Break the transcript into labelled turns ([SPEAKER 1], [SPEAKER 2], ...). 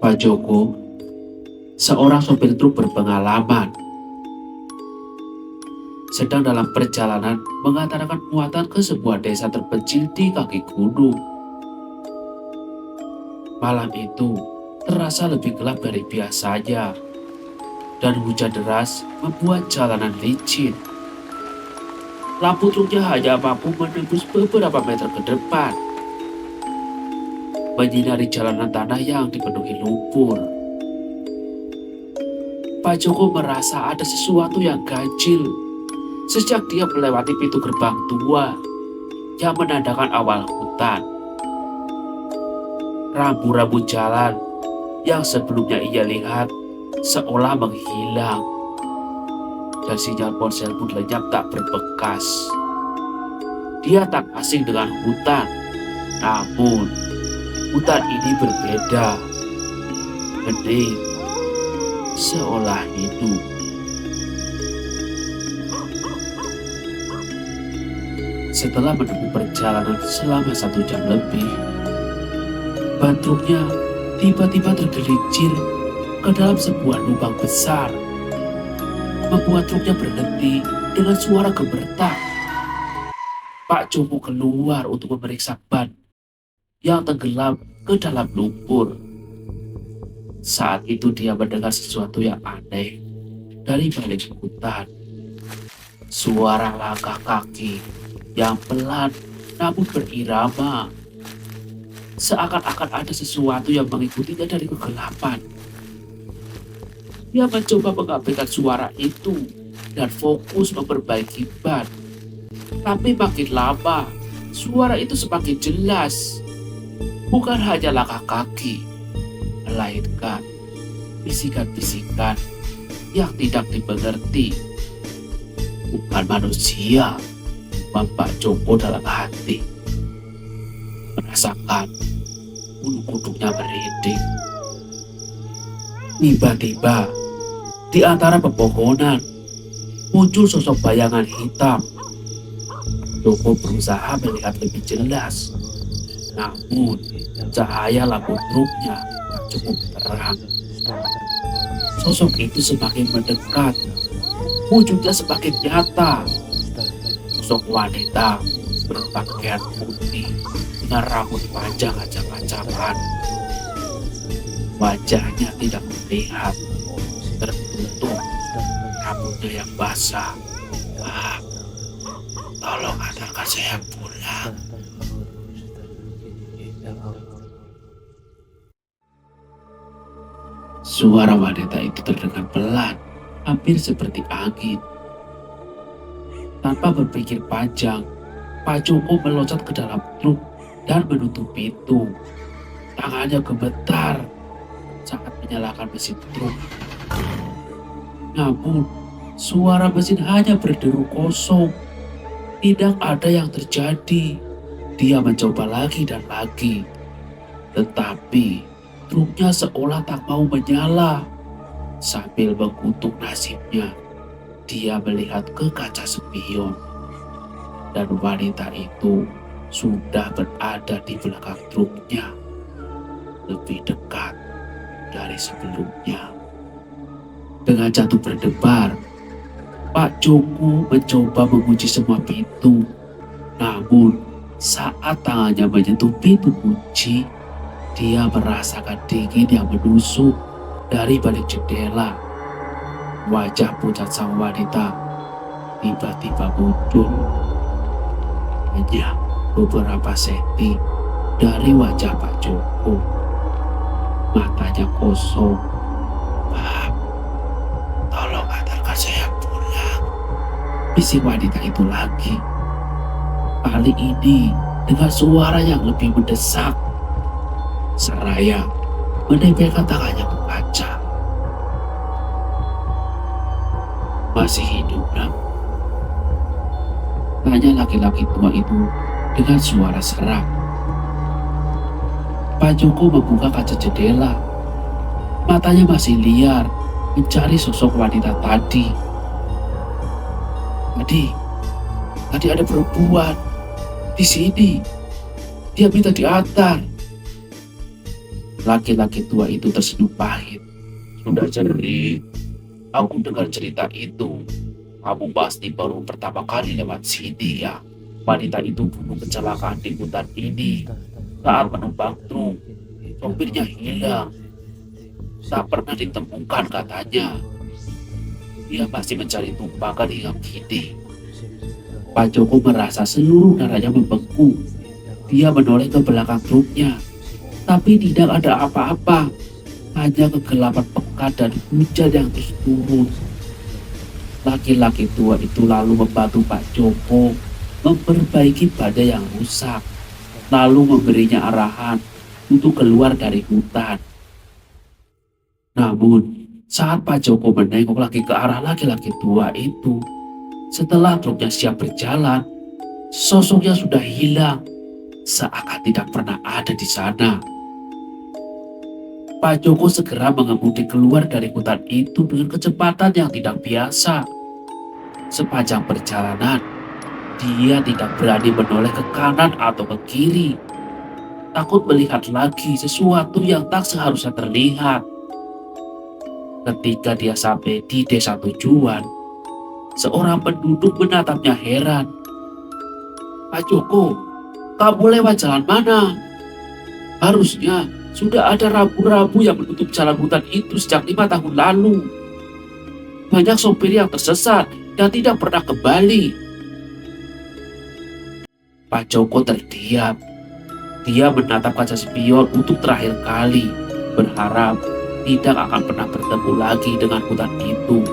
[SPEAKER 1] Pak Joko, seorang sopir truk berpengalaman, sedang dalam perjalanan mengantarkan muatan ke sebuah desa terpencil di kaki gunung. Malam itu terasa lebih gelap dari biasanya, dan hujan deras membuat jalanan licin. Lampu truknya hanya mampu menembus beberapa meter ke depan, menyinari jalanan tanah yang dipenuhi lumpur. Pak Joko merasa ada sesuatu yang ganjil sejak dia melewati pintu gerbang tua yang menandakan awal hutan. Rambu-rambu jalan yang sebelumnya ia lihat seolah menghilang, dan sinyal ponsel pun lenyap tak berbekas. Dia tak asing dengan hutan, namun hutan ini berbeda. Hening, seolah hidup. Setelah menempuh perjalanan selama 1 jam lebih, ban truknya tiba-tiba tergelincir ke dalam sebuah lubang besar, membuat truknya berhenti dengan suara gemeretak. Pak Joko keluar untuk memeriksa ban yang tenggelam ke dalam lumpur. Saat itu dia mendengar sesuatu yang aneh dari balik hutan. Suara langkah kaki yang pelan namun berirama, seakan-akan ada sesuatu yang mengikutinya dari kegelapan. Dia mencoba mengabaikan suara itu dan fokus memperbaiki ban. Tapi makin lama, suara itu semakin jelas. Bukan hanya langkah kaki, melainkan bisikan-bisikan yang tidak dimengerti. Bukan manusia, Pak Joko dalam hati. Merasakan bulu kuduknya merinding. Tiba-tiba, di antara pepohonan, muncul sosok bayangan hitam. Joko berusaha melihat lebih jelas, namun cahaya lampu truknya tak cukup terang. Sosok itu semakin mendekat, wujudnya semakin nyata. Sosok wanita berpakaian putih dengan rambut panjang acak-acakan. Wajahnya tidak terlihat, tertutup rambutnya yang basah. Tolong antarkan saya pulang. Suara wanita itu terdengar pelan, hampir seperti angin. Tanpa berpikir panjang, Pak Joko meloncat ke dalam truk dan menutup pintu. Tangannya gemetar saat menyalakan mesin truk. Namun, suara mesin hanya berderu kosong. Tidak ada yang terjadi. Dia mencoba lagi dan lagi. Tetapi, truknya seolah tak mau menyala. Sambil mengutuk nasibnya, dia melihat ke kaca spion, dan wanita itu sudah berada di belakang truknya, lebih dekat dari sebelumnya. Dengan jantung berdebar, Pak Joko mencoba mengunci semua pintu. Namun, saat tangannya menyentuh pintu kunci, dia merasakan dingin yang menusuk dari balik jendela. Wajah pucat sang wanita tiba-tiba muncul, hanya beberapa senti dari wajah Pak Joko. Matanya kosong. "Pak, tolong antarkan saya pulang," bisik wanita itu lagi. Kali ini dengan suara yang lebih mendesak. Seraya menempelkan tangannya ke kaca. "Masih hidup, Nak?" tanya laki-laki tua itu dengan suara serak. Pak Joko membuka kaca jendela. Matanya masih liar mencari sosok wanita tadi. Tadi ada perempuan di sini. Dia minta diantar. Laki-laki tua itu tersenyum pahit. Sudah sering aku dengar cerita itu. Kamu pasti baru pertama kali lewat sini ya. Wanita itu bunuh kecelakaan di hutan ini saat menumpang truk. Sopirnya hilang, tak pernah ditemukan katanya. Dia masih mencari tumpangan hingga kini. Pak Joko merasa seluruh darahnya membeku. Dia menoleh ke belakang truknya, tapi tidak ada apa-apa. Hanya kegelapan pekat dan hujan yang terus turun. Laki-laki tua itu lalu membantu Pak Joko memperbaiki badan yang rusak, lalu memberinya arahan untuk keluar dari hutan. Namun, saat Pak Joko menengok lagi ke arah laki-laki tua itu, setelah truknya siap berjalan, sosoknya sudah hilang, seakan tidak pernah ada di sana. Pak Joko segera mengemudi keluar dari hutan itu dengan kecepatan yang tidak biasa. Sepanjang perjalanan, dia tidak berani menoleh ke kanan atau ke kiri, takut melihat lagi sesuatu yang tak seharusnya terlihat. Ketika dia sampai di desa tujuan, seorang penduduk menatapnya heran. "Pak Joko, kamu lewat jalan mana? Harusnya sudah ada rambu-rambu yang menutup jalan hutan itu sejak 5 tahun lalu. Banyak sopir yang tersesat dan tidak pernah kembali." Pak Joko terdiam. Dia menatap kaca spion untuk terakhir kali, berharap tidak akan pernah bertemu lagi dengan hutan itu.